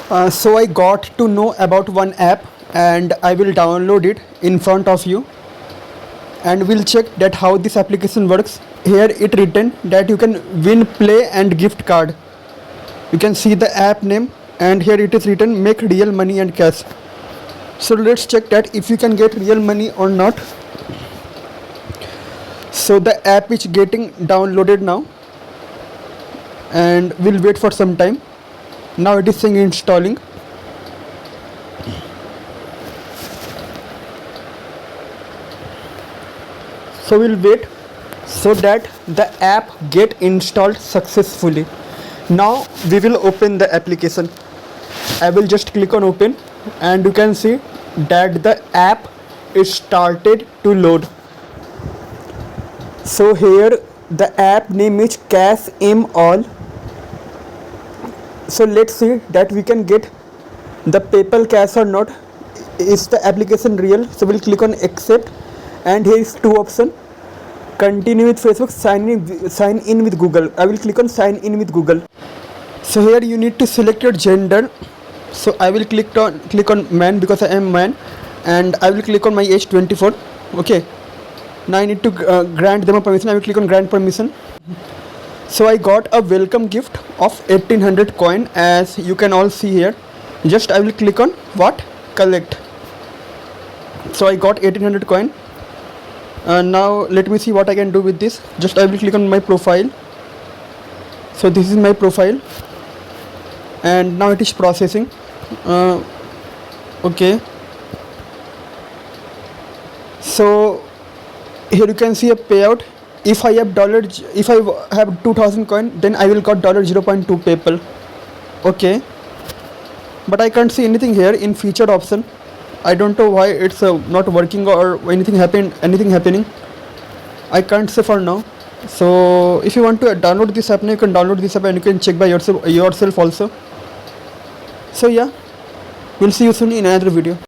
So I got to know about one app and I will download it in front of you and we'll check that how this application works. Here it written that you can win play and gift card. You can see the app name and here it is written make real money and cash. So let's check that if you can get real money or not. So the app is getting downloaded now and we'll wait for some time. Now it is saying installing. So we'll wait so that the app get installed successfully. Now we will open the application. I will just click on open and you can see that the app is started to load. So here the app name is Cash All. So let's see that we can get the PayPal cash or not. Is the application real? So we'll click on accept and here is two options. Continue with Facebook, sign in with Google. I will click on sign in with Google. So here you need to select your gender. So I will click on man because I am man and I will click on my age 24. Okay. Now I need to grant them a permission. I will click on grant permission. So I got a welcome gift of 1800 coin as you can all see here. Just I will click on what? Collect. So I got 1800 coin. Now let me see what I can do with this. Just I will click on my profile. So this is my profile and now it is processing. Okay. So here you can see a payout. If I have 2000 coin, then I will got $0.2 PayPal. Okay, but I can't see anything here in featured option. I don't know why it's not working or anything happening. I can't say for now. So if you want to download this app, you can download this app and you can check by yourself also. So yeah, we'll see you soon in another video.